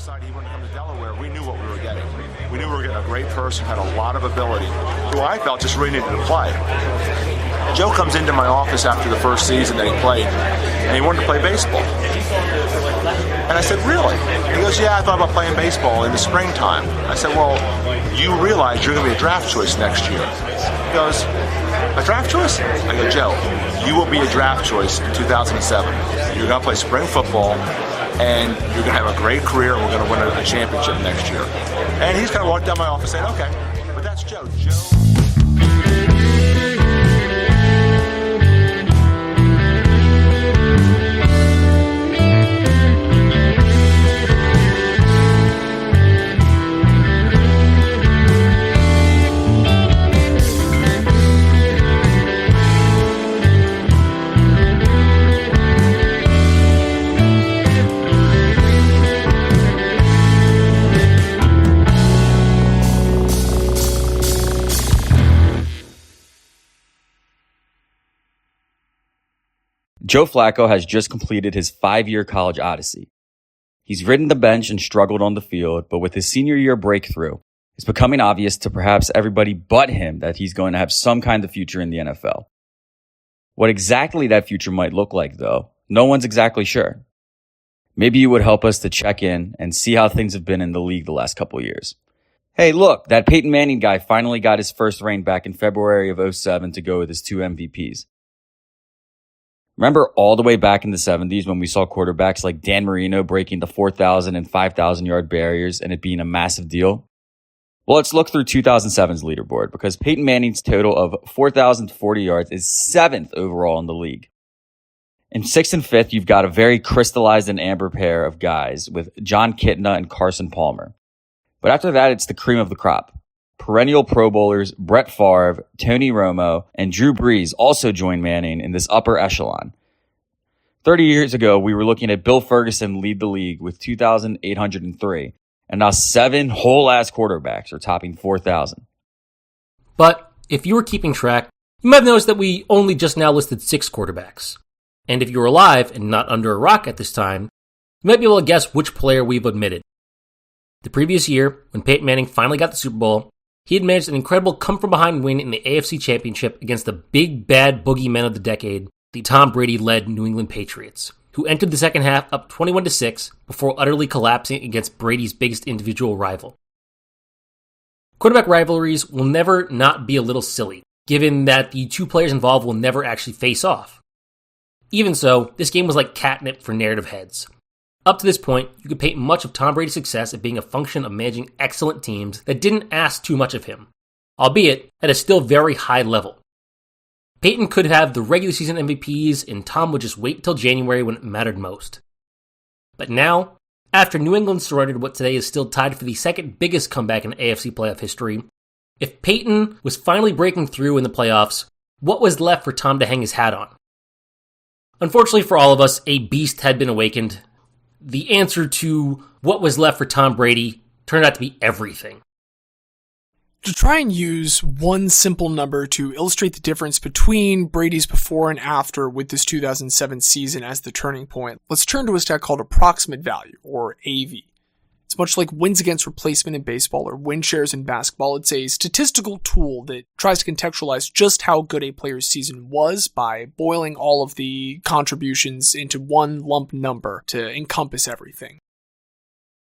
decided he wanted to come to Delaware, we knew what we were getting. We knew we were getting a great person, had a lot of ability, who I felt just really needed to play. Joe comes into my office after the first season that he played, and he wanted to play baseball. And I said, really? He goes, yeah, I thought about playing baseball in the springtime. I said, well, you realize you're going to be a draft choice next year. He goes, a draft choice? I go, Joe, you will be a draft choice in 2007. You're going to play spring football, and you're going to have a great career, and we're going to win a championship next year. And he's kind of walked down my office saying, okay, but that's Joe. Joe Flacco has just completed his 5-year college odyssey. He's ridden the bench and struggled on the field, but with his senior year breakthrough, it's becoming obvious to perhaps everybody but him that he's going to have some kind of future in the NFL. What exactly that future might look like, though, no one's exactly sure. Maybe you would help us to check in and see how things have been in the league the last couple of years. Hey, look, that Peyton Manning guy finally got his first ring back in February of 2007 to go with his 2 MVPs. Remember all the way back in the 70s when we saw quarterbacks like Dan Marino breaking the 4,000 and 5,000 yard barriers and it being a massive deal? Well, let's look through 2007's leaderboard because Peyton Manning's total of 4,040 yards is 7th overall in the league. In 6th and 5th, you've got a very crystallized and amber pair of guys with John Kitna and Carson Palmer. But after that, it's the cream of the crop. Perennial Pro Bowlers Brett Favre, Tony Romo, and Drew Brees also joined Manning in this upper echelon. 30 years ago, we were looking at Bill Ferguson lead the league with 2,803, and now 7 whole-ass quarterbacks are topping 4,000. But if you were keeping track, you might have noticed that we only just now listed 6 quarterbacks. And if you were alive and not under a rock at this time, you might be able to guess which player we've omitted. The previous year, when Peyton Manning finally got the Super Bowl, he had managed an incredible come-from-behind win in the AFC Championship against the big bad boogeyman of the decade, the Tom Brady-led New England Patriots, who entered the second half up 21-6 before utterly collapsing against Brady's biggest individual rival. Quarterback rivalries will never not be a little silly, given that the 2 players involved will never actually face off. Even so, this game was like catnip for narrative heads. Up to this point, you could paint much of Tom Brady's success as being a function of managing excellent teams that didn't ask too much of him, albeit at a still very high level. Peyton could have the regular season MVPs, and Tom would just wait until January when it mattered most. But now, after New England surrendered what today is still tied for the second biggest comeback in AFC playoff history, if Peyton was finally breaking through in the playoffs, what was left for Tom to hang his hat on? Unfortunately for all of us, a beast had been awakened. The answer to what was left for Tom Brady turned out to be everything. To try and use one simple number to illustrate the difference between Brady's before and after with this 2007 season as the turning point, let's turn to a stat called approximate value, or AV. It's much like wins against replacement in baseball or win shares in basketball. It's a statistical tool that tries to contextualize just how good a player's season was by boiling all of the contributions into one lump number to encompass everything.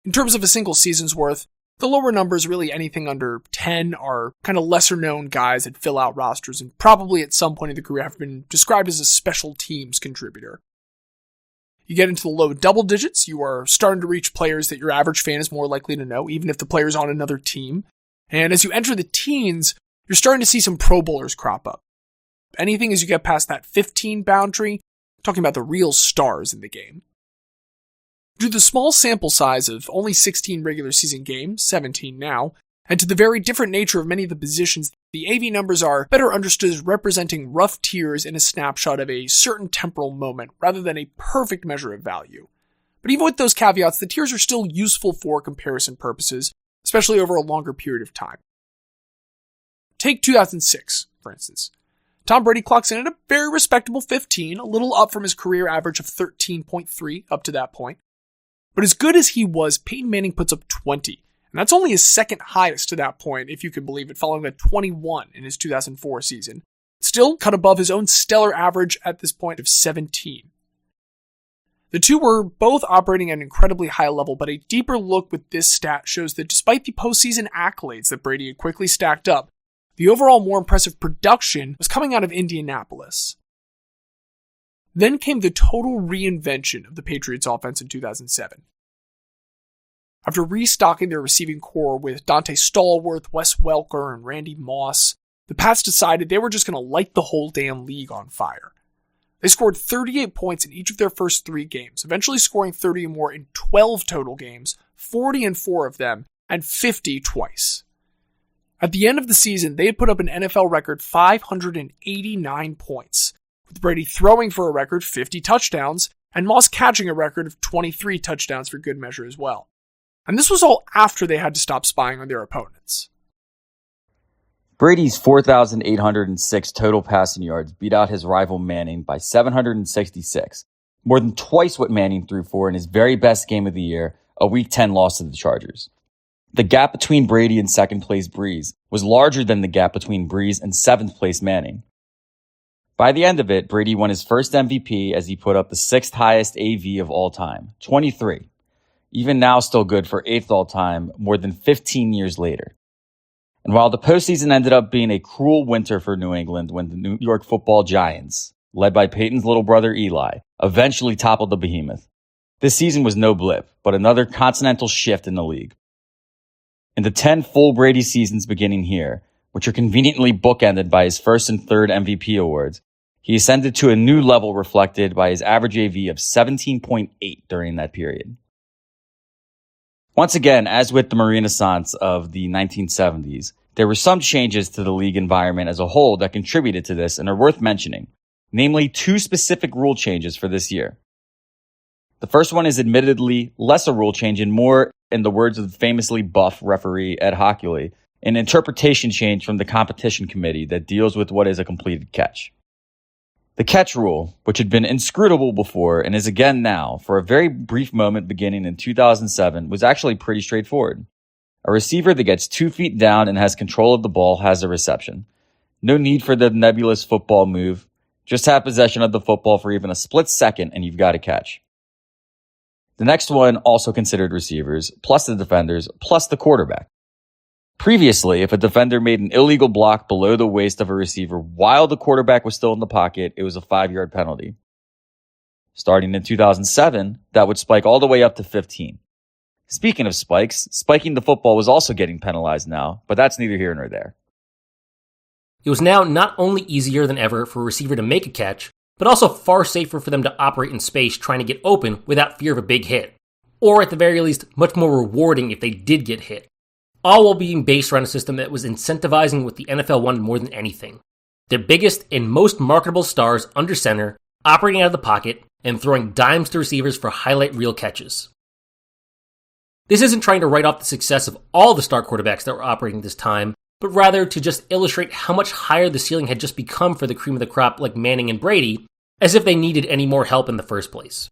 In terms of a single season's worth, the lower numbers, really anything under 10, are kind of lesser known guys that fill out rosters and probably at some point in the career have been described as a special teams contributor. You get into the low double digits, you are starting to reach players that your average fan is more likely to know, even if the player's on another team. And as you enter the teens, you're starting to see some Pro Bowlers crop up. Anything as you get past that 15 boundary, talking about the real stars in the game. Due to the small sample size of only 16 regular season games, 17 now, and to the very different nature of many of the positions, the AV numbers are better understood as representing rough tiers in a snapshot of a certain temporal moment, rather than a perfect measure of value. But even with those caveats, the tiers are still useful for comparison purposes, especially over a longer period of time. Take 2006, for instance. Tom Brady clocks in at a very respectable 15, a little up from his career average of 13.3 up to that point. But as good as he was, Peyton Manning puts up 20. And that's only his second highest to that point, if you can believe it, following a 21 in his 2004 season. Still cut above his own stellar average at this point of 17. The two were both operating at an incredibly high level, but a deeper look with this stat shows that despite the postseason accolades that Brady had quickly stacked up, the overall more impressive production was coming out of Indianapolis. Then came the total reinvention of the Patriots offense in 2007. After restocking their receiving core with Dante Stallworth, Wes Welker, and Randy Moss, the Pats decided they were just going to light the whole damn league on fire. They scored 38 points in each of their first 3 games, eventually scoring 30 or more in 12 total games, 40 in 4 of them, and 50 twice. At the end of the season, they had put up an NFL record 589 points, with Brady throwing for a record 50 touchdowns, and Moss catching a record of 23 touchdowns for good measure as well. And this was all after they had to stop spying on their opponents. Brady's 4,806 total passing yards beat out his rival Manning by 766, more than twice what Manning threw for in his very best game of the year, a Week 10 loss to the Chargers. The gap between Brady and second-place Breeze was larger than the gap between Breeze and seventh-place Manning. By the end of it, Brady won his first MVP as he put up the 6th highest AV of all time, 23. Even now still good for 8th all-time, more than 15 years later. And while the postseason ended up being a cruel winter for New England when the New York Football Giants, led by Peyton's little brother Eli, eventually toppled the behemoth, this season was no blip, but another continental shift in the league. In the 10 full Brady seasons beginning here, which are conveniently bookended by his first and third MVP awards, he ascended to a new level reflected by his average AV of 17.8 during that period. Once again, as with the Renaissance of the 1970s, there were some changes to the league environment as a whole that contributed to this and are worth mentioning, namely 2 specific rule changes for this year. The first one is admittedly less a rule change and more, in the words of the famously buff referee Ed Hockley, an interpretation change from the competition committee that deals with what is a completed catch. The catch rule, which had been inscrutable before and is again now, for a very brief moment beginning in 2007, was actually pretty straightforward. A receiver that gets 2 feet down and has control of the ball has a reception. No need for the nebulous football move. Just have possession of the football for even a split second and you've got a catch. The next one also considered receivers, plus the defenders, plus the quarterback. Previously, if a defender made an illegal block below the waist of a receiver while the quarterback was still in the pocket, it was a 5-yard penalty. Starting in 2007, that would spike all the way up to 15. Speaking of spikes, spiking the football was also getting penalized now, but that's neither here nor there. It was now not only easier than ever for a receiver to make a catch, but also far safer for them to operate in space trying to get open without fear of a big hit. Or at the very least, much more rewarding if they did get hit. All while being based around a system that was incentivizing what the NFL wanted more than anything. Their biggest and most marketable stars under center, operating out of the pocket, and throwing dimes to receivers for highlight reel catches. This isn't trying to write off the success of all the star quarterbacks that were operating this time, but rather to just illustrate how much higher the ceiling had just become for the cream of the crop like Manning and Brady, as if they needed any more help in the first place.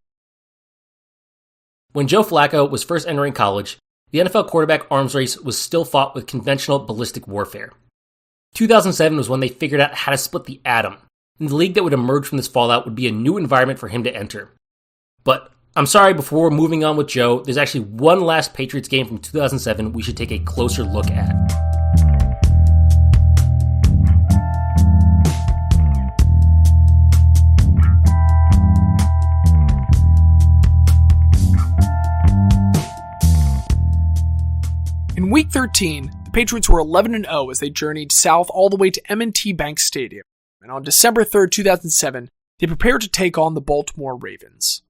When Joe Flacco was first entering college, the NFL quarterback arms race was still fought with conventional ballistic warfare. 2007 was when they figured out how to split the atom, and the league that would emerge from this fallout would be a new environment for him to enter. But I'm sorry, before moving on with Joe, there's actually one last Patriots game from 2007 we should take a closer look at. In Week 13, the Patriots were 11-0 as they journeyed south all the way to M&T Bank Stadium, and on December 3rd, 2007, they prepared to take on the Baltimore Ravens.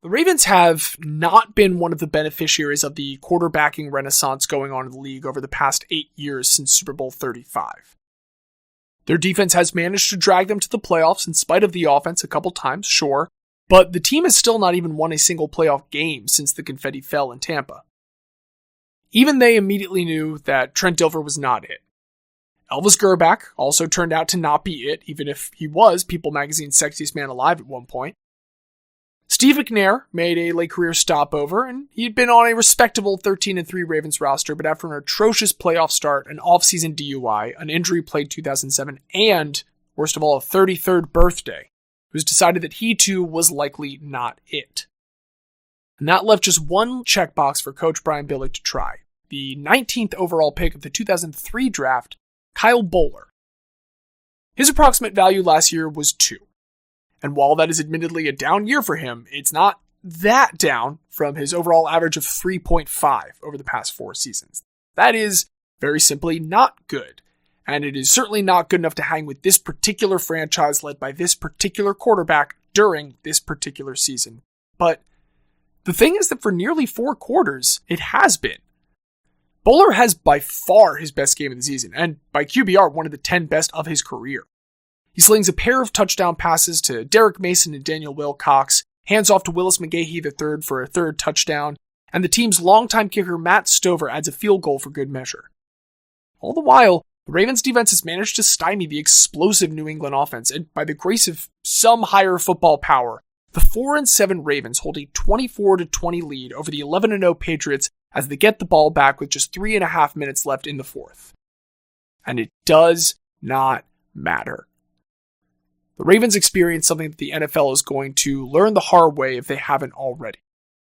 The Ravens have not been one of the beneficiaries of the quarterbacking renaissance going on in the league over the past 8 years since Super Bowl 35. Their defense has managed to drag them to the playoffs in spite of the offense a couple times, sure, but the team has still not even won a single playoff game since the confetti fell in Tampa. Even they immediately knew that Trent Dilfer was not it. Elvis Grbac also turned out to not be it, even if he was People Magazine's sexiest man alive at one point. Steve McNair made a late career stopover, and he'd been on a respectable 13-3 Ravens roster, but after an atrocious playoff start, an off-season DUI, an injury played 2007, and, worst of all, a 33rd birthday, it was decided that he too was likely not it. And that left just one checkbox for Coach Brian Billick to try. The 19th overall pick of the 2003 draft, Kyle Boller. His approximate value last year was 2. And while that is admittedly a down year for him, it's not that down from his overall average of 3.5 over the past 4 seasons. That is, very simply, not good. And it is certainly not good enough to hang with this particular franchise led by this particular quarterback during this particular season. But the thing is that for nearly 4 quarters, it has been. Boller has by far his best game of the season, and by QBR, one of the 10 best of his career. He slings a pair of touchdown passes to Derek Mason and Daniel Wilcox, hands off to Willis McGahee III for a 3rd touchdown, and the team's longtime kicker Matt Stover adds a field goal for good measure. All the while, the Ravens defense has managed to stymie the explosive New England offense, and by the grace of some higher football power, the 4-7 Ravens hold a 24-20 lead over the 11-0 Patriots as they get the ball back with just 3.5 minutes left in the 4th. And it does not matter. The Ravens experience something that the NFL is going to learn the hard way if they haven't already.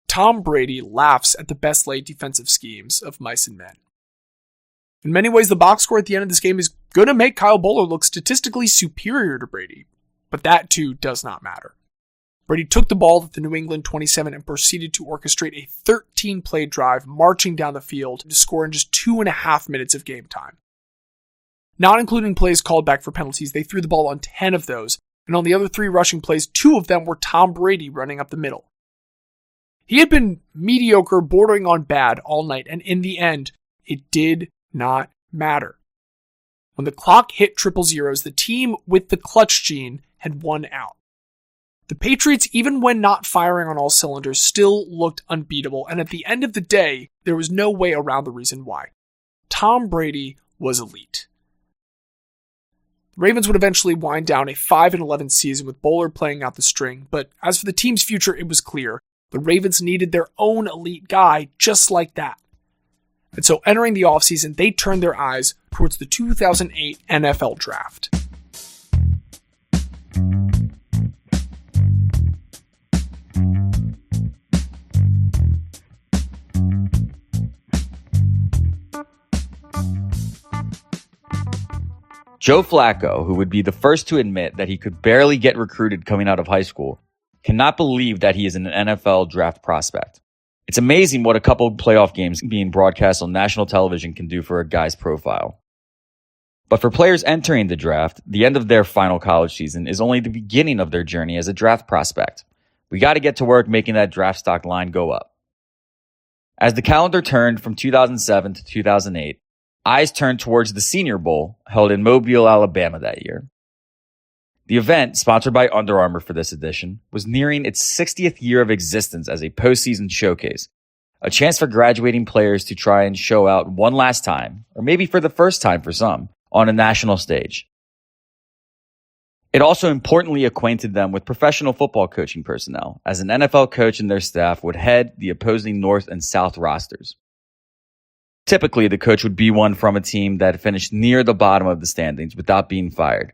Tom Brady laughs at the best laid defensive schemes of mice and men. In many ways, the box score at the end of this game is going to make Kyle Boller look statistically superior to Brady, but that too does not matter. Brady took the ball at the New England 27 and proceeded to orchestrate a 13-play drive marching down the field to score in just 2.5 minutes of game time. Not including plays called back for penalties, they threw the ball on 10 of those, and on the other 3 rushing plays, 2 of them were Tom Brady running up the middle. He had been mediocre, bordering on bad all night, and in the end, it did not matter. When the clock hit triple zeros, the team with the clutch gene had won out. The Patriots, even when not firing on all cylinders, still looked unbeatable, and at the end of the day, there was no way around the reason why. Tom Brady was elite. The Ravens would eventually wind down a 5-11 season with Boller playing out the string, but as for the team's future, it was clear. The Ravens needed their own elite guy just like that. And so entering the offseason, they turned their eyes towards the 2008 NFL Draft. Joe Flacco, who would be the first to admit that he could barely get recruited coming out of high school, cannot believe that he is an NFL draft prospect. It's amazing what a couple playoff games being broadcast on national television can do for a guy's profile. But for players entering the draft, the end of their final college season is only the beginning of their journey as a draft prospect. We got to get to work making that draft stock line go up. As the calendar turned from 2007 to 2008, eyes turned towards the Senior Bowl held in Mobile, Alabama that year. The event, sponsored by Under Armour for this edition, was nearing its 60th year of existence as a postseason showcase, a chance for graduating players to try and show out one last time, or maybe for the first time for some, on a national stage. It also importantly acquainted them with professional football coaching personnel, as an NFL coach and their staff would head the opposing North and South rosters. Typically, the coach would be one from a team that finished near the bottom of the standings without being fired.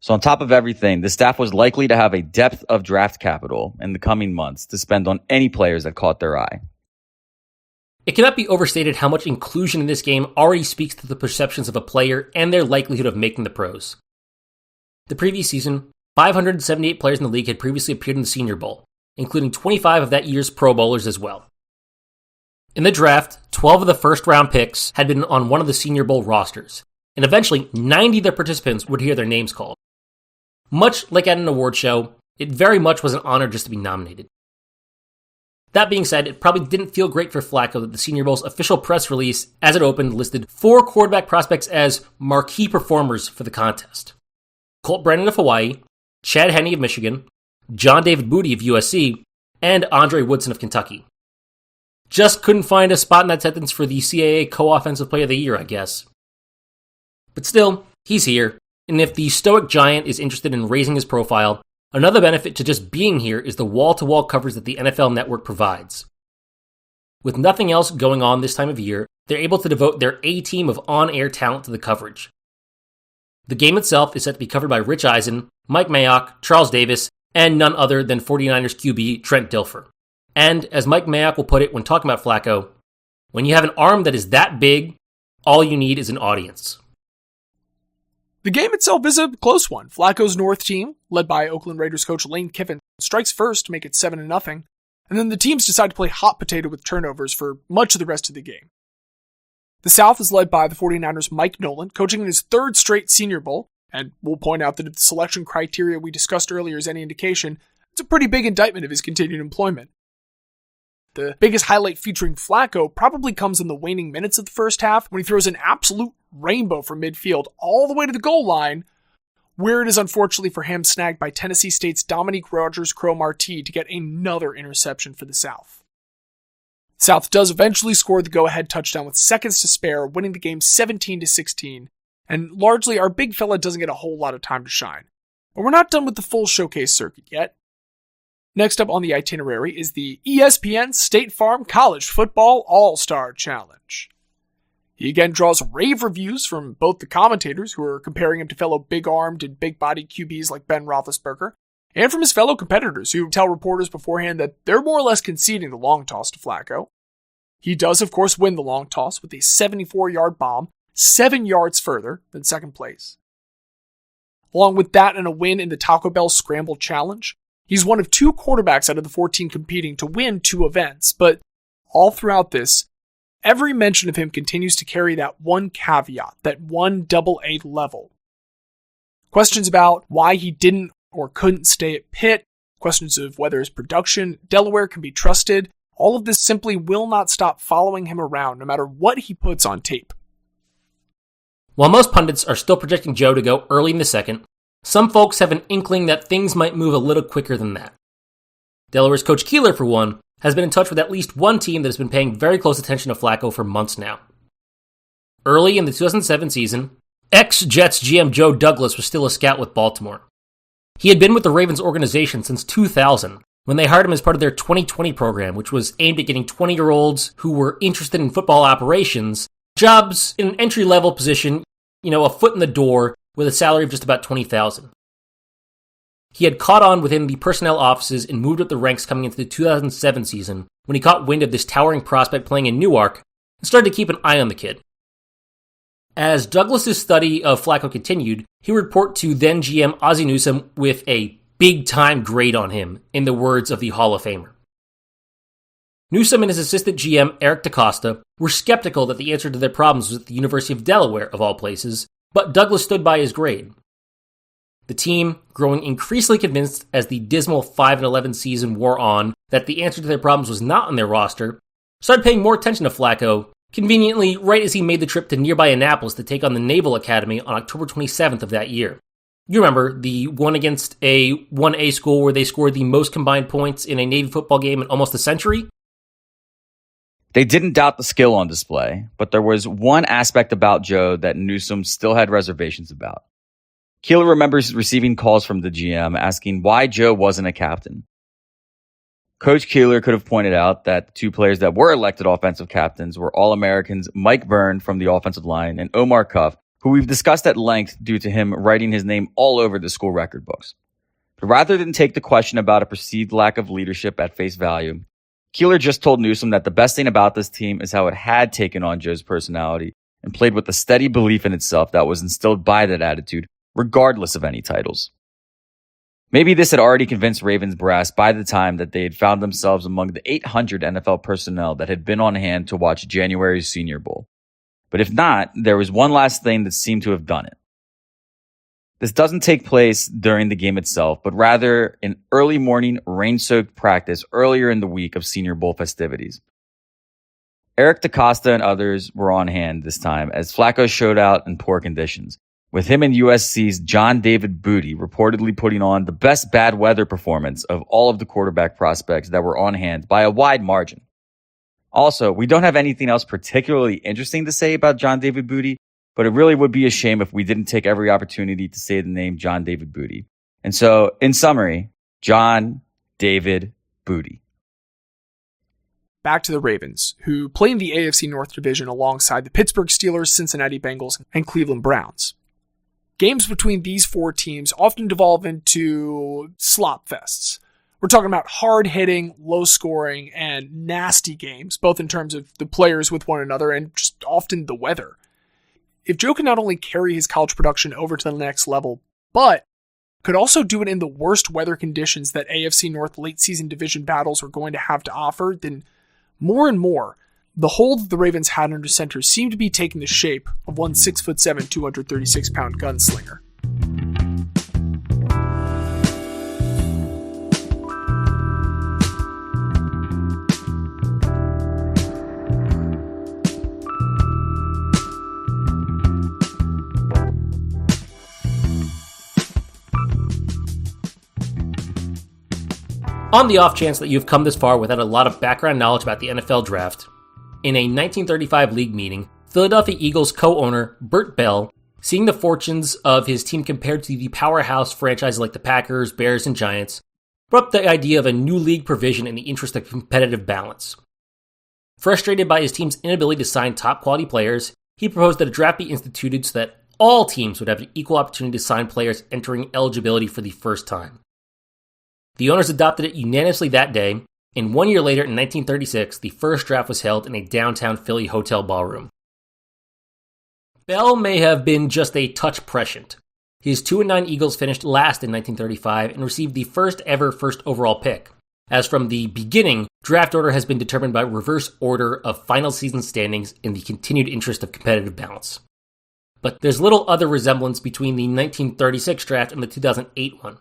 So on top of everything, the staff was likely to have a depth of draft capital in the coming months to spend on any players that caught their eye. It cannot be overstated how much inclusion in this game already speaks to the perceptions of a player and their likelihood of making the pros. The previous season, 578 players in the league had previously appeared in the Senior Bowl, including 25 of that year's Pro Bowlers as well. In the draft, 12 of the first-round picks had been on one of the Senior Bowl rosters, and eventually 90 of the participants would hear their names called. Much like at an award show, it very much was an honor just to be nominated. That being said, it probably didn't feel great for Flacco that the Senior Bowl's official press release, as it opened, listed 4 quarterback prospects as marquee performers for the contest. Colt Brennan of Hawaii, Chad Henne of Michigan, John David Booty of USC, and Andre Woodson of Kentucky. Just couldn't find a spot in that sentence for the CAA Co-Offensive Player of the Year, I guess. But still, he's here, and if the stoic giant is interested in raising his profile, Another benefit to just being here is the wall-to-wall coverage that the NFL Network provides. With nothing else going on this time of year, they're able to devote their A-team of on-air talent to the coverage. The game itself is set to be covered by Rich Eisen, Mike Mayock, Charles Davis, and none other than 49ers QB Trent Dilfer. And as Mike Mayock will put it when talking about Flacco, when you have an arm that is that big, all you need is an audience. The game itself is a close one. Flacco's North team, led by Oakland Raiders coach Lane Kiffin, strikes first to make it 7-0, and then the teams decide to play hot potato with turnovers for much of the rest of the game. The South is led by the 49ers' Mike Nolan, coaching in his third straight Senior Bowl, and we'll point out that if the selection criteria we discussed earlier is any indication, it's a pretty big indictment of his continued employment. The biggest highlight featuring Flacco probably comes in the waning minutes of the first half when he throws an absolute rainbow from midfield all the way to the goal line, where it is unfortunately for him snagged by Tennessee State's Dominique Rodgers-Cromartie to get another interception for the South. South does eventually score the go-ahead touchdown with seconds to spare, winning the game 17-16, and largely our big fella doesn't get a whole lot of time to shine. But we're not done with the full showcase circuit yet. Next up on the itinerary is the ESPN State Farm College Football All-Star Challenge. He again draws rave reviews from both the commentators, who are comparing him to fellow big-armed and big-bodied QBs like Ben Roethlisberger, and from his fellow competitors, who tell reporters beforehand that they're more or less conceding the long toss to Flacco. He does, of course, win the long toss with a 74-yard bomb, 7 yards further than second place. Along with that and a win in the Taco Bell Scramble Challenge, he's one of 2 quarterbacks out of the 14 competing to win 2 events, but all throughout this, every mention of him continues to carry that one caveat, that one AA level. Questions about why he didn't or couldn't stay at Pitt, questions of whether his production Delaware can be trusted, all of this simply will not stop following him around no matter what he puts on tape. While most pundits are still projecting Joe to go early in the second, some folks have an inkling that things might move a little quicker than that. Delaware's Coach Keeler, for one, has been in touch with at least one team that has been paying very close attention to Flacco for months now. Early in the 2007 season, ex-Jets GM Joe Douglas was still a scout with Baltimore. He had been with the Ravens organization since 2000, when they hired him as part of their 2020 program, which was aimed at getting 20-year-olds who were interested in football operations jobs in an entry-level position, a foot in the door with a salary of just about $20,000. He had caught on within the personnel offices and moved up the ranks coming into the 2007 season when he caught wind of this towering prospect playing in Newark and started to keep an eye on the kid. As Douglas's study of Flacco continued, he would report to then GM Ozzie Newsome with a big-time grade on him, in the words of the Hall of Famer. Newsome and his assistant GM Eric DaCosta were skeptical that the answer to their problems was at the University of Delaware, of all places, but Douglas stood by his grade. The team, growing increasingly convinced as the dismal 5-11 season wore on that the answer to their problems was not on their roster, started paying more attention to Flacco, conveniently right as he made the trip to nearby Annapolis to take on the Naval Academy on October 27th of that year. You remember, the one against a 1A school where they scored the most combined points in a Navy football game in almost a century? They didn't doubt the skill on display, but there was one aspect about Joe that Newsome still had reservations about. Keeler remembers receiving calls from the GM asking why Joe wasn't a captain. Coach Keeler could have pointed out that the 2 players that were elected offensive captains were All-Americans Mike Byrne from the offensive line and Omar Cuff, who we've discussed at length due to him writing his name all over the school record books. But rather than take the question about a perceived lack of leadership at face value, Keeler just told Newsome that the best thing about this team is how it had taken on Joe's personality and played with a steady belief in itself that was instilled by that attitude, regardless of any titles. Maybe this had already convinced Ravens brass by the time that they had found themselves among the 800 NFL personnel that had been on hand to watch January's Senior Bowl. But if not, there was one last thing that seemed to have done it. This doesn't take place during the game itself, but rather an early morning rain-soaked practice earlier in the week of Senior Bowl festivities. Eric DaCosta and others were on hand this time as Flacco showed out in poor conditions, with him and USC's John David Booty reportedly putting on the best bad weather performance of all of the quarterback prospects that were on hand by a wide margin. Also, we don't have anything else particularly interesting to say about John David Booty, but it really would be a shame if we didn't take every opportunity to say the name John David Booty, And so, in summary, John David Booty. Back to the Ravens, who play in the AFC North Division alongside the Pittsburgh Steelers, Cincinnati Bengals, and Cleveland Browns. Games between these four teams often devolve into slop fests. We're talking about hard-hitting, low-scoring, and nasty games, both in terms of the players with one another and just often the weather. If Joe can not only carry his college production over to the next level, but could also do it in the worst weather conditions that AFC North late-season division battles are going to have to offer, then more and more, the hold that the Ravens had under center seemed to be taking the shape of one 6'7", 236-pound gunslinger. On the off chance that you've come this far without a lot of background knowledge about the NFL draft, in a 1935 league meeting, Philadelphia Eagles co-owner Bert Bell, seeing the fortunes of his team compared to the powerhouse franchises like the Packers, Bears, and Giants, brought up the idea of a new league provision in the interest of competitive balance. Frustrated by his team's inability to sign top-quality players, he proposed that a draft be instituted so that all teams would have an equal opportunity to sign players entering eligibility for the first time. The owners adopted it unanimously that day, and 1 year later, in 1936, the first draft was held in a downtown Philly hotel ballroom. Bell may have been just a touch prescient. His 2-9 Eagles finished last in 1935 and received the first ever first overall pick. As from the beginning, draft order has been determined by reverse order of final season standings in the continued interest of competitive balance. But there's little other resemblance between the 1936 draft and the 2008 one.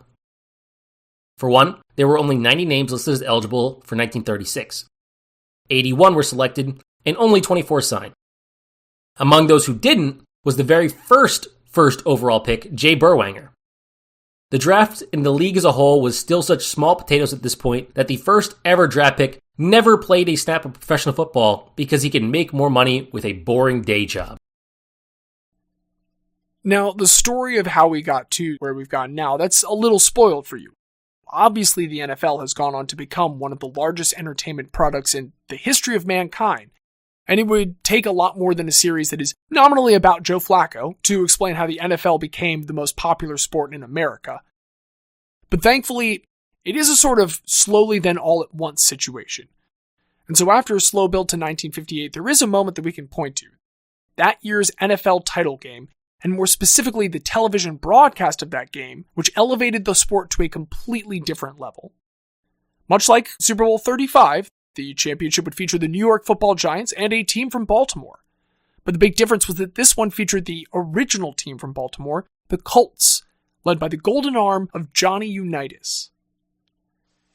For one, there were only 90 names listed as eligible for 1936. 81 were selected, and only 24 signed. Among those who didn't was the very first overall pick, Jay Berwanger. The draft in the league as a whole was still such small potatoes at this point that the first ever draft pick never played a snap of professional football because he can make more money with a boring day job. Now, the story of how we got to where we've gotten now, that's a little spoiled for you. Obviously, the NFL has gone on to become one of the largest entertainment products in the history of mankind, and it would take a lot more than a series that is nominally about Joe Flacco to explain how the NFL became the most popular sport in America. But thankfully, it is a sort of slowly then all at once situation. And so after a slow build to 1958, there is a moment that we can point to. That year's NFL title game, and more specifically the television broadcast of that game, which elevated the sport to a completely different level. Much like Super Bowl 35, the championship would feature the New York Football Giants and a team from Baltimore. But the big difference was that this one featured the original team from Baltimore, the Colts, led by the golden arm of Johnny Unitas.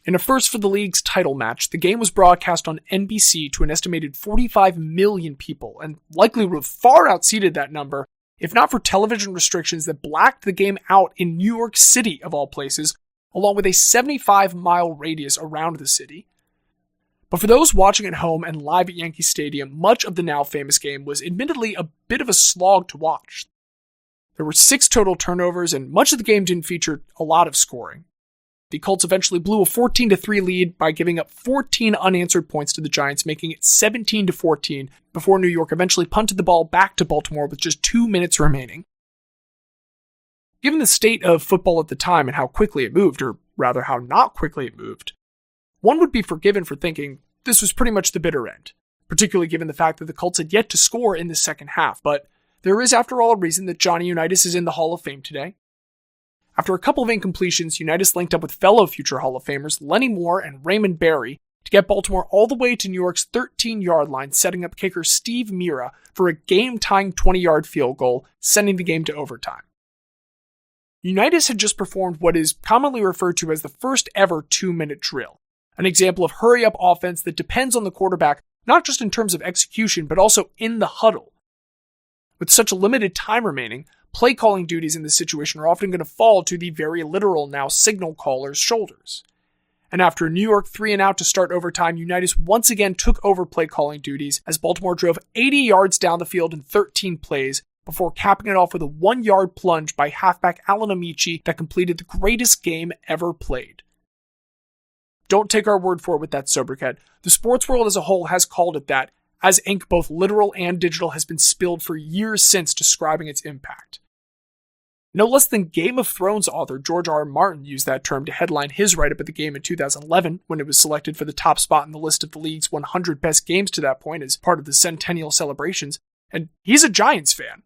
In a first for the league's title match, the game was broadcast on NBC to an estimated 45 million people, and likely would have far outseated that number if not for television restrictions that blacked the game out in New York City, of all places, along with a 75-mile radius around the city. But for those watching at home and live at Yankee Stadium, much of the now famous game was admittedly a bit of a slog to watch. There were 6 total turnovers, and much of the game didn't feature a lot of scoring. The Colts eventually blew a 14-3 lead by giving up 14 unanswered points to the Giants, making it 17-14, before New York eventually punted the ball back to Baltimore with just 2 minutes remaining. Given the state of football at the time and how quickly it moved, or rather how not quickly it moved, one would be forgiven for thinking this was pretty much the bitter end, particularly given the fact that the Colts had yet to score in the second half, but there is after all a reason that Johnny Unitas is in the Hall of Fame today. After a couple of incompletions, Unitas linked up with fellow future Hall of Famers Lenny Moore and Raymond Barry to get Baltimore all the way to New York's 13-yard line, setting up kicker Steve Mira for a game-tying 20-yard field goal, sending the game to overtime. Unitas had just performed what is commonly referred to as the first ever 2-minute drill, an example of hurry-up offense that depends on the quarterback not just in terms of execution, but also in the huddle. With such a limited time remaining, play calling duties in this situation are often going to fall to the very literal now signal caller's shoulders. And after a New York 3-and-out to start overtime, Unitas once again took over play calling duties as Baltimore drove 80 yards down the field in 13 plays, before capping it off with a 1-yard plunge by halfback Alan Amici that completed the greatest game ever played. Don't take our word for it with that sobriquet. The sports world as a whole has called it that, as ink both literal and digital has been spilled for years since describing its impact. No less than Game of Thrones author George R. R. Martin used that term to headline his write-up of the game in 2011 when it was selected for the top spot in the list of the league's 100 best games to that point as part of the centennial celebrations, and he's a Giants fan.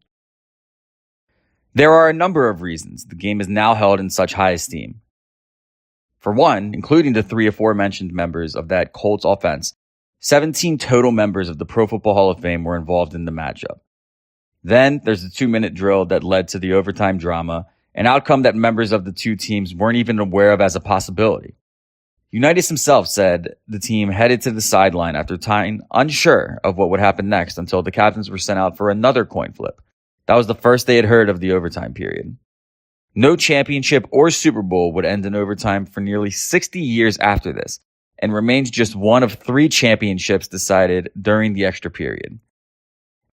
There are a number of reasons the game is now held in such high esteem. For one, including the 3 aforementioned members of that Colts offense, 17 total members of the Pro Football Hall of Fame were involved in the matchup. Then there's the 2-minute drill that led to the overtime drama, an outcome that members of the two teams weren't even aware of as a possibility. Unitas himself said the team headed to the sideline after time unsure of what would happen next until the captains were sent out for another coin flip. That was the first they had heard of the overtime period. No championship or Super Bowl would end in overtime for nearly 60 years after this, and remains just one of 3 championships decided during the extra period.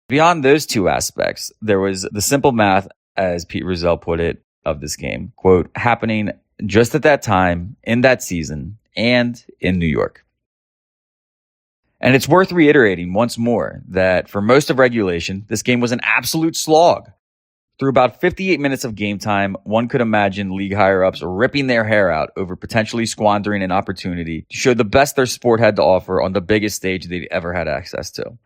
Beyond those two aspects, there was the simple math, as Pete Rozelle put it, of this game, quote, happening just at that time, in that season, and in New York. And it's worth reiterating once more that for most of regulation, this game was an absolute slog. Through about 58 minutes of game time, one could imagine league higher-ups ripping their hair out over potentially squandering an opportunity to show the best their sport had to offer on the biggest stage they'd ever had access to.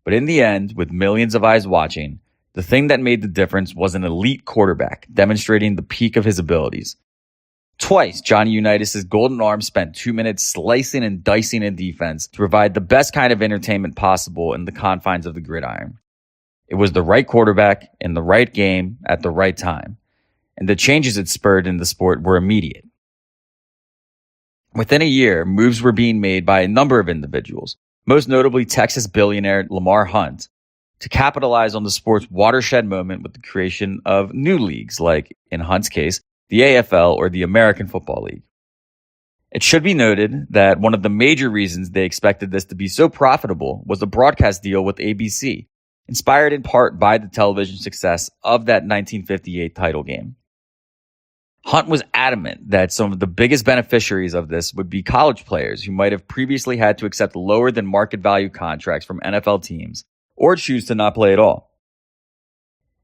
But in the end, with millions of eyes watching, the thing that made the difference was an elite quarterback demonstrating the peak of his abilities. Twice, Johnny Unitas' golden arm spent 2 minutes slicing and dicing a defense to provide the best kind of entertainment possible in the confines of the gridiron. It was the right quarterback in the right game at the right time, and the changes it spurred in the sport were immediate. Within a year, moves were being made by a number of individuals, most notably Texas billionaire Lamar Hunt, to capitalize on the sport's watershed moment with the creation of new leagues like, in Hunt's case, the AFL or the American Football League. It should be noted that one of the major reasons they expected this to be so profitable was a broadcast deal with ABC, inspired in part by the television success of that 1958 title game. Hunt was adamant that some of the biggest beneficiaries of this would be college players who might have previously had to accept lower than market value contracts from NFL teams or choose to not play at all.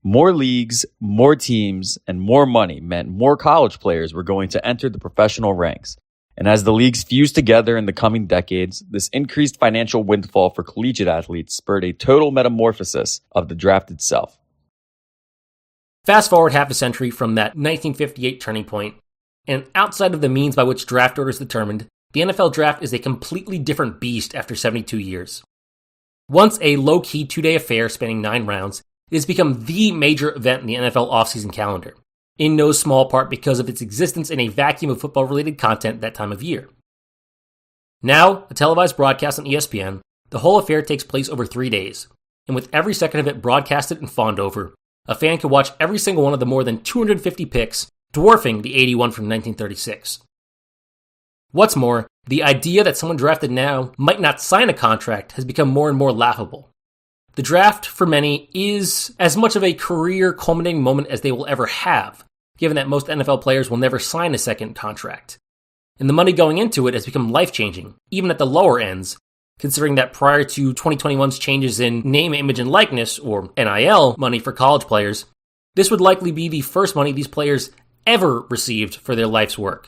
More leagues, more teams, and more money meant more college players were going to enter the professional ranks. And as the leagues fused together in the coming decades, this increased financial windfall for collegiate athletes spurred a total metamorphosis of the draft itself. Fast forward half a century from that 1958 turning point, and outside of the means by which draft order is determined, the NFL draft is a completely different beast after 72 years. Once a low-key 2-day affair spanning 9 rounds, it has become the major event in the NFL offseason calendar, in no small part because of its existence in a vacuum of football-related content that time of year. Now, a televised broadcast on ESPN, the whole affair takes place over 3 days, and with every second of it broadcasted and fawned over, a fan could watch every single one of the more than 250 picks, dwarfing the 81 from 1936. What's more, the idea that someone drafted now might not sign a contract has become more and more laughable. The draft, for many, is as much of a career culminating moment as they will ever have, given that most NFL players will never sign a second contract. And the money going into it has become life-changing, even at the lower ends, considering that prior to 2021's changes in name, image, and likeness, or NIL money for college players, this would likely be the first money these players ever received for their life's work.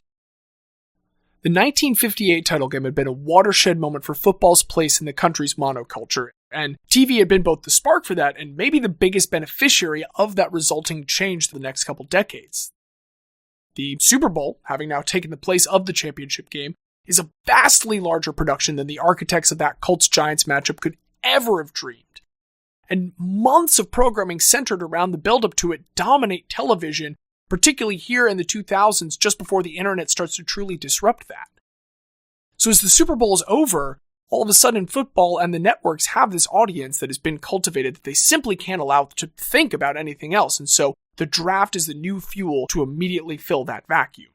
The 1958 title game had been a watershed moment for football's place in the country's monoculture, and TV had been both the spark for that and maybe the biggest beneficiary of that resulting change the next couple decades. The Super Bowl, having now taken the place of the championship game, is a vastly larger production than the architects of that Colts-Giants matchup could ever have dreamed. And months of programming centered around the build-up to it dominate television, particularly here in the 2000s, just before the internet starts to truly disrupt that. So as the Super Bowl is over, all of a sudden football and the networks have this audience that has been cultivated that they simply can't allow to think about anything else, and so the draft is the new fuel to immediately fill that vacuum.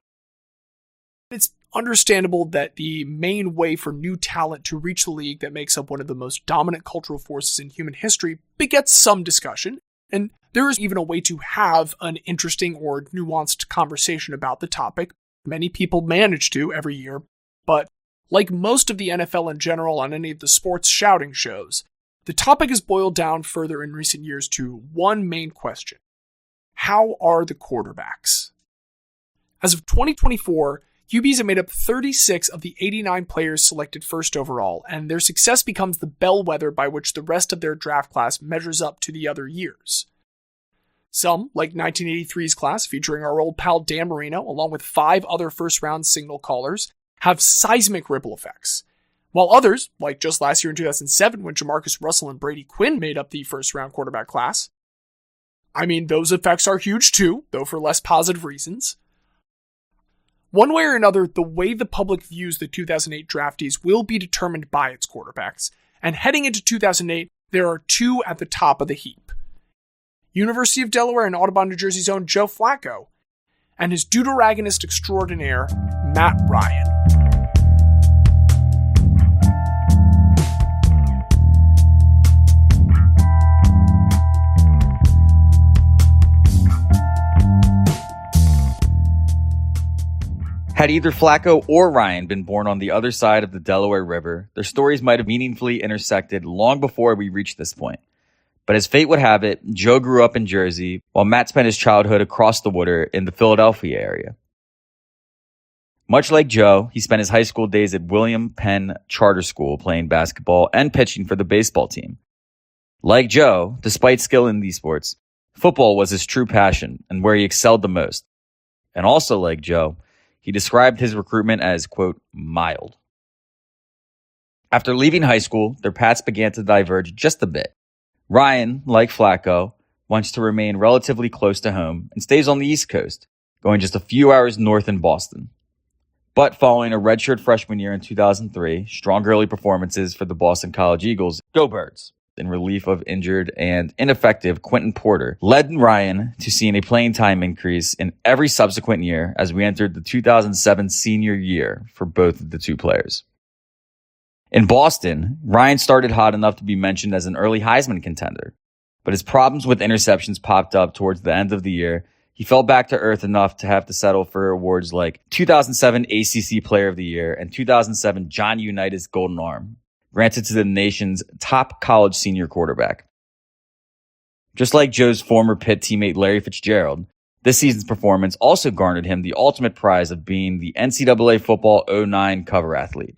It's understandable that the main way for new talent to reach the league that makes up one of the most dominant cultural forces in human history begets some discussion, and there is even a way to have an interesting or nuanced conversation about the topic. Many people manage to every year, but like most of the NFL in general on any of the sports shouting shows, the topic has boiled down further in recent years to one main question. How are the quarterbacks? As of 2024, QBs have made up 36 of the 89 players selected first overall, and their success becomes the bellwether by which the rest of their draft class measures up to the other years. Some, like 1983's class featuring our old pal Dan Marino, along with 5 other first-round signal callers, have seismic ripple effects, while others, like just last year in 2007 when Jamarcus Russell and Brady Quinn made up the first-round quarterback class. I mean, those effects are huge too, though for less positive reasons. One way or another, the way the public views the 2008 draftees will be determined by its quarterbacks, and heading into 2008, there are 2 at the top of the heap. University of Delaware and Audubon, New Jersey's own Joe Flacco, and his deuteragonist extraordinaire, Matt Ryan. Had either Flacco or Ryan been born on the other side of the Delaware River, their stories might have meaningfully intersected long before we reached this point. But as fate would have it, Joe grew up in Jersey, while Matt spent his childhood across the water in the Philadelphia area. Much like Joe, he spent his high school days at William Penn Charter School playing basketball and pitching for the baseball team. Like Joe, despite skill in these sports, football was his true passion and where he excelled the most. And also like Joe, he described his recruitment as, quote, mild. After leaving high school, their paths began to diverge just a bit. Ryan, like Flacco, wants to remain relatively close to home and stays on the East Coast, going just a few hours north in Boston. But following a redshirt freshman year in 2003, strong early performances for the Boston College Eagles, go Birds, in relief of injured and ineffective Quentin Porter, led Ryan to seeing a playing time increase in every subsequent year as we entered the 2007 senior year for both of the two players. In Boston, Ryan started hot enough to be mentioned as an early Heisman contender, but his problems with interceptions popped up towards the end of the year. He fell back to earth enough to have to settle for awards like 2007 ACC Player of the Year and 2007 John Unitas Golden Arm, granted to the nation's top college senior quarterback. Just like Joe's former Pitt teammate Larry Fitzgerald, this season's performance also garnered him the ultimate prize of being the NCAA Football 09 cover athlete.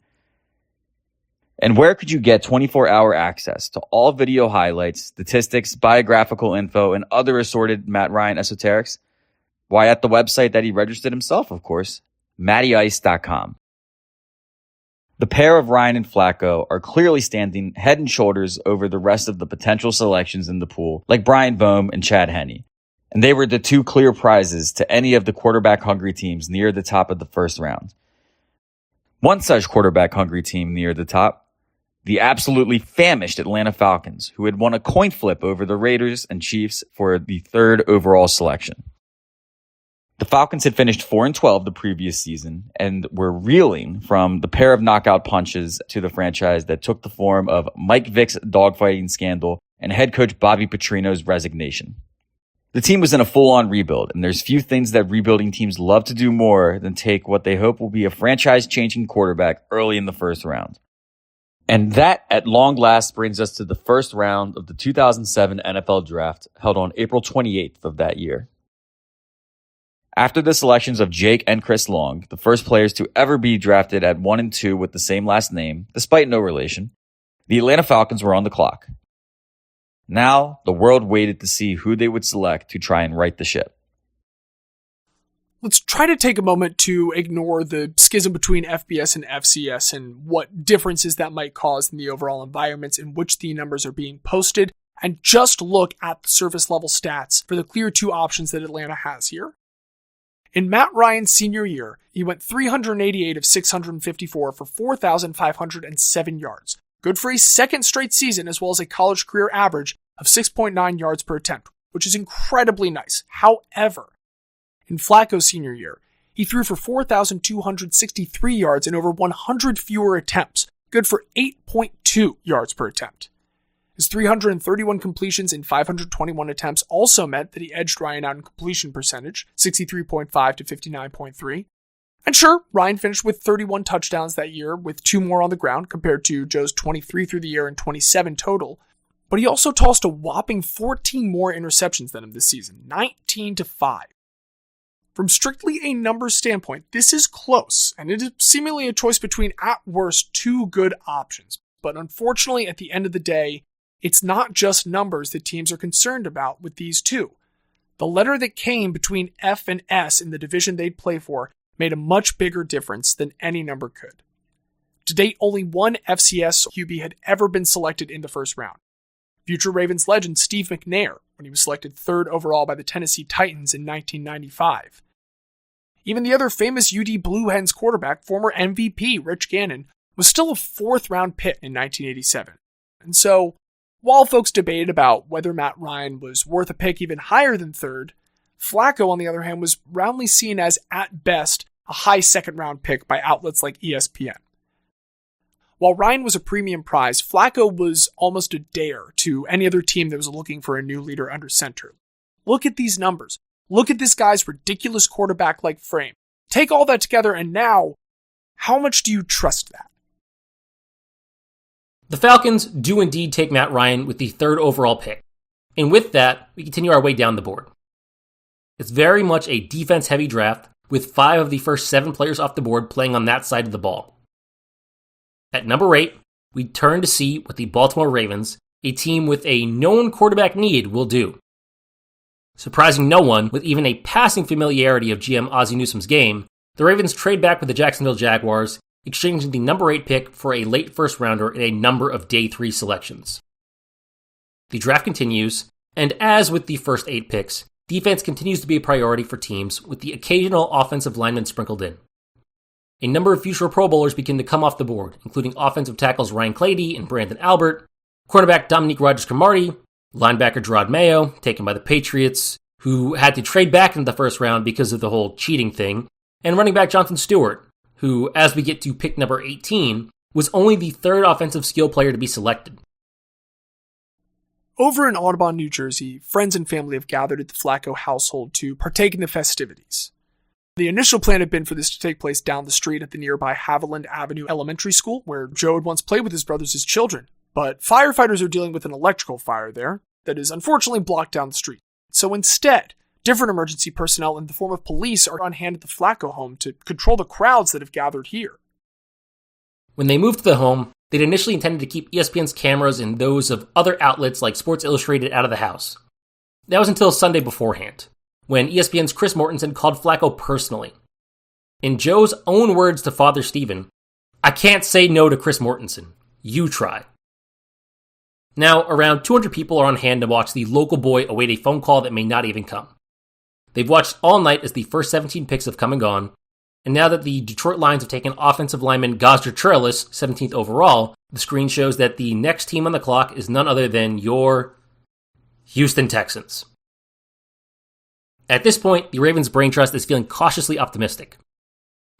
And where could you get 24-hour access to all video highlights, statistics, biographical info, and other assorted Matt Ryan esoterics? Why, at the website that he registered himself, of course, mattyice.com. The pair of Ryan and Flacco are clearly standing head and shoulders over the rest of the potential selections in the pool, like Brian Boehm and Chad Henne. And they were the two clear prizes to any of the quarterback-hungry teams near the top of the first round. One such quarterback-hungry team near the top, the absolutely famished Atlanta Falcons, who had won a coin flip over the Raiders and Chiefs for the third overall selection. The Falcons had finished 4-12 the previous season and were reeling from the pair of knockout punches to the franchise that took the form of Mike Vick's dogfighting scandal and head coach Bobby Petrino's resignation. The team was in a full-on rebuild, and there's few things that rebuilding teams love to do more than take what they hope will be a franchise-changing quarterback early in the first round. And that, at long last, brings us to the first round of the 2007 NFL Draft, held on April 28th of that year. After the selections of Jake and Chris Long, the first players to ever be drafted at 1 and 2 with the same last name, despite no relation, the Atlanta Falcons were on the clock. Now, the world waited to see who they would select to try and right the ship. Let's try to take a moment to ignore the schism between FBS and FCS and what differences that might cause in the overall environments in which the numbers are being posted, and just look at the surface level stats for the clear 2 options that Atlanta has here. In Matt Ryan's senior year, he went 388 of 654 for 4,507 yards. Good for a second straight season, as well as a college career average of 6.9 yards per attempt, which is incredibly nice. However, in Flacco's senior year, he threw for 4,263 yards and over 100 fewer attempts, good for 8.2 yards per attempt. His 331 completions in 521 attempts also meant that he edged Ryan out in completion percentage, 63.5 to 59.3. And sure, Ryan finished with 31 touchdowns that year, with 2 more on the ground compared to Joe's 23 through the year and 27 total. But he also tossed a whopping 14 more interceptions than him this season, 19 to 5. From strictly a numbers standpoint, this is close, and it is seemingly a choice between, at worst, 2 good options. But unfortunately, at the end of the day, it's not just numbers that teams are concerned about with these two. The letter that came between F and S in the division they'd play for made a much bigger difference than any number could. To date, only one FCS QB had ever been selected in the first round. Future Ravens legend Steve McNair, when he was selected 3rd overall by the Tennessee Titans in 1995. Even the other famous UD Blue Hens quarterback, former MVP Rich Gannon, was still a 4th-round pick in 1987. And so, while folks debated about whether Matt Ryan was worth a pick even higher than 3rd, Flacco, on the other hand, was roundly seen as, at best, a high 2nd-round pick by outlets like ESPN. While Ryan was a premium prize, Flacco was almost a dare to any other team that was looking for a new leader under center. Look at these numbers. Look at this guy's ridiculous quarterback-like frame. Take all that together, and now, how much do you trust that? The Falcons do indeed take Matt Ryan with the 3rd overall pick. And with that, we continue our way down the board. It's very much a defense-heavy draft, with 5 of the first 7 players off the board playing on that side of the ball. At number 8, we turn to see what the Baltimore Ravens, a team with a known quarterback need, will do. Surprising no one with even a passing familiarity of GM Ozzie Newsome's game, the Ravens trade back with the Jacksonville Jaguars, exchanging the number 8 pick for a late first rounder and a number of day 3 selections. The draft continues, and as with the first 8 picks, defense continues to be a priority for teams with the occasional offensive lineman sprinkled in. A number of future Pro Bowlers begin to come off the board, including offensive tackles Ryan Clady and Brandon Albert, cornerback Dominique Rodgers-Cromartie, linebacker Gerard Mayo, taken by the Patriots, who had to trade back into the first round because of the whole cheating thing, and running back Jonathan Stewart, who, as we get to pick number 18, was only the 3rd offensive skill player to be selected. Over in Audubon, New Jersey, friends and family have gathered at the Flacco household to partake in the festivities. The initial plan had been for this to take place down the street at the nearby Haviland Avenue Elementary School, where Joe had once played with his brothers as children. But firefighters are dealing with an electrical fire there that is unfortunately blocked down the street. So instead, different emergency personnel in the form of police are on hand at the Flacco home to control the crowds that have gathered here. When they moved to the home, they'd initially intended to keep ESPN's cameras and those of other outlets like Sports Illustrated out of the house. That was until Sunday beforehand, when ESPN's Chris Mortensen called Flacco personally. In Joe's own words to Father Stephen, "I can't say no to Chris Mortensen. You try." Now, around 200 people are on hand to watch the local boy await a phone call that may not even come. They've watched all night as the first 17 picks have come and gone, and now that the Detroit Lions have taken offensive lineman Gosder Trellis, 17th overall, the screen shows that the next team on the clock is none other than your Houston Texans. At this point, the Ravens' brain trust is feeling cautiously optimistic.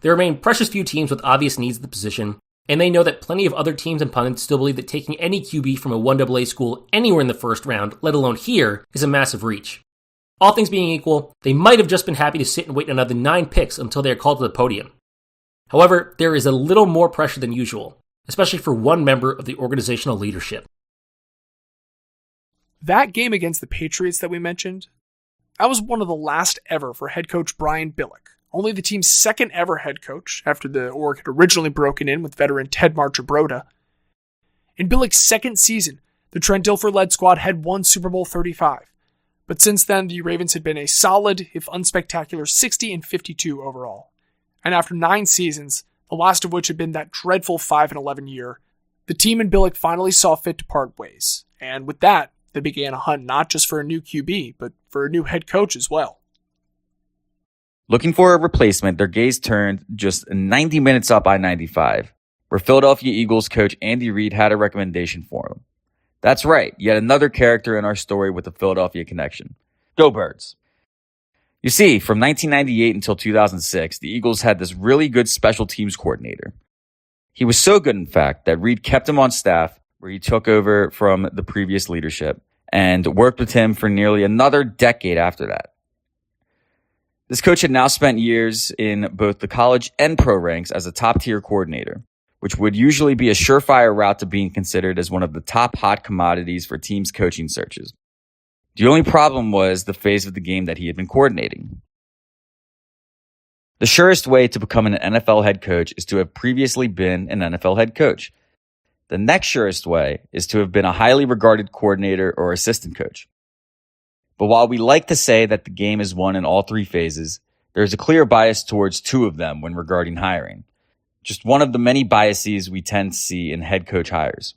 There remain precious few teams with obvious needs at the position, and they know that plenty of other teams and pundits still believe that taking any QB from a 1AA school anywhere in the first round, let alone here, is a massive reach. All things being equal, they might have just been happy to sit and wait another 9 picks until they are called to the podium. However, there is a little more pressure than usual, especially for one member of the organizational leadership. That game against the Patriots that we mentioned, that was one of the last ever for head coach Brian Billick, only the team's 2nd ever head coach after the org had originally broken in with veteran Ted Marchibroda. In Billick's 2nd season, the Trent Dilfer-led squad had won Super Bowl 35, but since then the Ravens had been a solid, if unspectacular, 60-52 overall. And after 9 seasons, the last of which had been that dreadful 5-11 year, the team and Billick finally saw fit to part ways, and with that, they began a hunt not just for a new QB, but for a new head coach as well. Looking for a replacement, their gaze turned just 90 minutes up I-95, where Philadelphia Eagles coach Andy Reid had a recommendation for him. That's right, yet another character in our story with a Philadelphia connection. Go Birds. You see, from 1998 until 2006, the Eagles had this really good special teams coordinator. He was so good, in fact, that Reid kept him on staff, where he took over from the previous leadership and worked with him for nearly another decade after that. This coach had now spent years in both the college and pro ranks as a top-tier coordinator, which would usually be a surefire route to being considered as one of the top hot commodities for teams' coaching searches. The only problem was the phase of the game that he had been coordinating. The surest way to become an NFL head coach is to have previously been an NFL head coach. The next surest way is to have been a highly regarded coordinator or assistant coach. But while we like to say that the game is won in all three phases, there is a clear bias towards two of them when regarding hiring. Just one of the many biases we tend to see in head coach hires.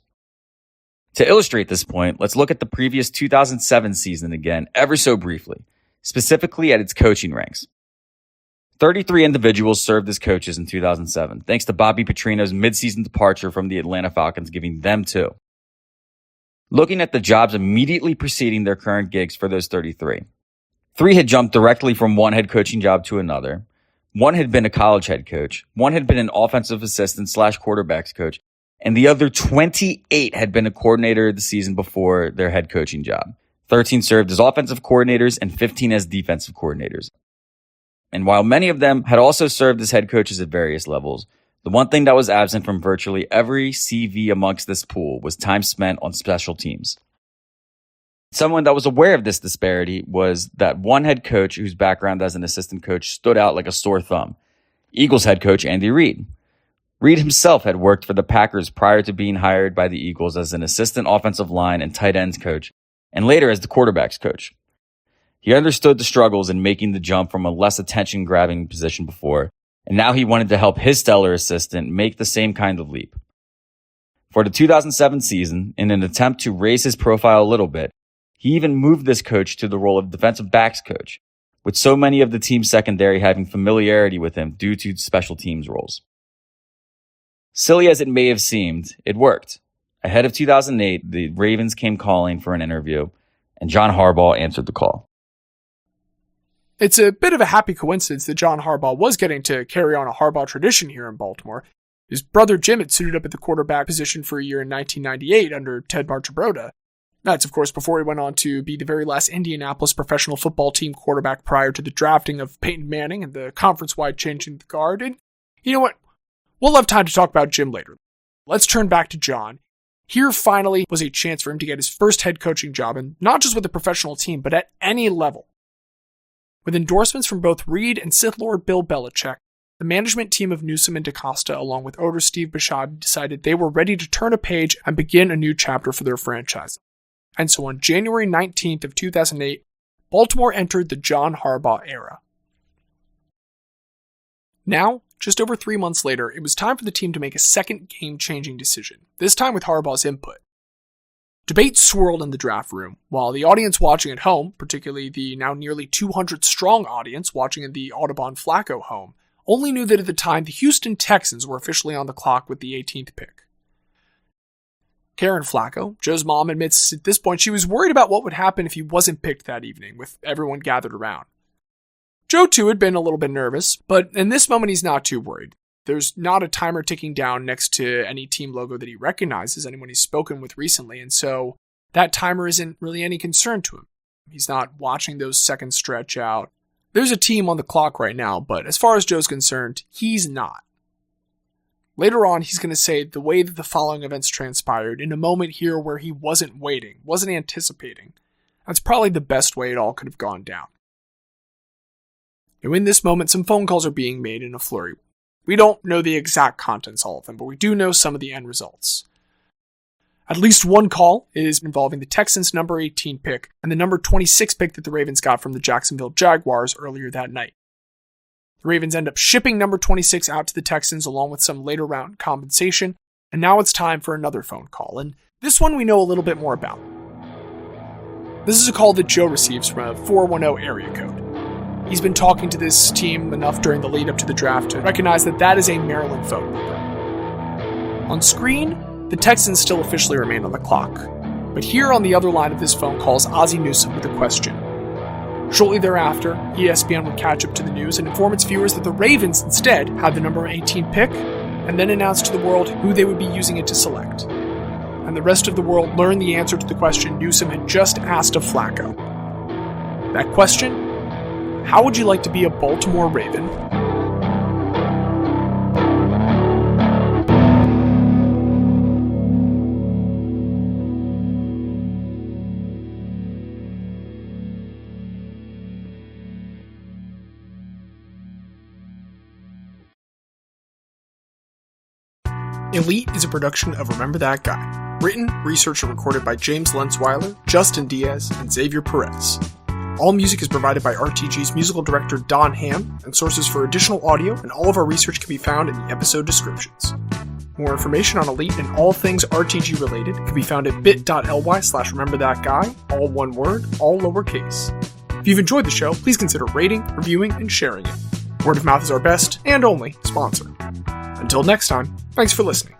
To illustrate this point, let's look at the previous 2007 season again, ever so briefly, specifically at its coaching ranks. 33 individuals served as coaches in 2007, thanks to Bobby Petrino's midseason departure from the Atlanta Falcons, giving them 2. Looking at the jobs immediately preceding their current gigs for those 33. 3 had jumped directly from one head coaching job to another. 1 had been a college head coach. 1 had been an offensive assistant / quarterbacks coach. And the other 28 had been a coordinator the season before their head coaching job. 13 served as offensive coordinators and 15 as defensive coordinators. And while many of them had also served as head coaches at various levels, the one thing that was absent from virtually every CV amongst this pool was time spent on special teams. Someone that was aware of this disparity was that one head coach whose background as an assistant coach stood out like a sore thumb, Eagles head coach Andy Reid. Reid himself had worked for the Packers prior to being hired by the Eagles as an assistant offensive line and tight ends coach, and later as the quarterbacks coach. He understood the struggles in making the jump from a less attention-grabbing position before, and now he wanted to help his stellar assistant make the same kind of leap. For the 2007 season, in an attempt to raise his profile a little bit, he even moved this coach to the role of defensive backs coach, with so many of the team's secondary having familiarity with him due to special teams roles. Silly as it may have seemed, it worked. Ahead of 2008, the Ravens came calling for an interview, and John Harbaugh answered the call. It's a bit of a happy coincidence that John Harbaugh was getting to carry on a Harbaugh tradition here in Baltimore. His brother Jim had suited up at the quarterback position for a year in 1998 under Ted Marchibroda. That's, of course, before he went on to be the very last Indianapolis professional football team quarterback prior to the drafting of Peyton Manning and the conference-wide changing of the guard. And you know what? We'll have time to talk about Jim later. Let's turn back to John. Here finally was a chance for him to get his first head coaching job, and not just with a professional team, but at any level. With endorsements from both Reid and Sith Lord Bill Belichick, the management team of Newsom and DeCosta, along with owner Steve Bisciotti, decided they were ready to turn a page and begin a new chapter for their franchise. And so on January 19th of 2008, Baltimore entered the John Harbaugh era. Now, just over 3 months later, it was time for the team to make a second game-changing decision, this time with Harbaugh's input. Debate swirled in the draft room, while the audience watching at home, particularly the now nearly 200-strong audience watching in the Audubon Flacco home, only knew that at the time the Houston Texans were officially on the clock with the 18th pick. Karen Flacco, Joe's mom, admits at this point she was worried about what would happen if he wasn't picked that evening, with everyone gathered around. Joe, too, had been a little bit nervous, but in this moment he's not too worried. There's not a timer ticking down next to any team logo that he recognizes, anyone he's spoken with recently, and so that timer isn't really any concern to him. He's not watching those seconds stretch out. There's a team on the clock right now, but as far as Joe's concerned, he's not. Later on, he's going to say the way that the following events transpired in a moment here where he wasn't waiting, wasn't anticipating. That's probably the best way it all could have gone down. Now, in this moment, some phone calls are being made in a flurry. We don't know the exact contents of all of them, but we do know some of the end results. At least one call is involving the Texans' number 18 pick and the number 26 pick that the Ravens got from the Jacksonville Jaguars earlier that night. The Ravens end up shipping number 26 out to the Texans along with some later round compensation, and now it's time for another phone call, and this one we know a little bit more about. This is a call that Joe receives from a 410 area code. He's been talking to this team enough during the lead up to the draft to recognize that that is a Maryland phone number. On screen, the Texans still officially remain on the clock, but here on the other line of this phone call is Ozzie Newsome with a question. Shortly thereafter, ESPN would catch up to the news and inform its viewers that the Ravens instead had the number 18 pick, and then announce to the world who they would be using it to select. And the rest of the world learned the answer to the question Newsom had just asked of Flacco. That question? How would you like to be a Baltimore Raven? Elite is a production of Remember That Guy. Written, researched, and recorded by James Lensweiler, Justin Diaz, and Xavier Perez. All music is provided by RTG's musical director Don Ham, and sources for additional audio and all of our research can be found in the episode descriptions. More information on Elite and all things RTG related can be found at bit.ly/rememberthatguy, all one word, all lowercase. If you've enjoyed the show, please consider rating, reviewing, and sharing it. Word of mouth is our best, and only, sponsor. Until next time, thanks for listening.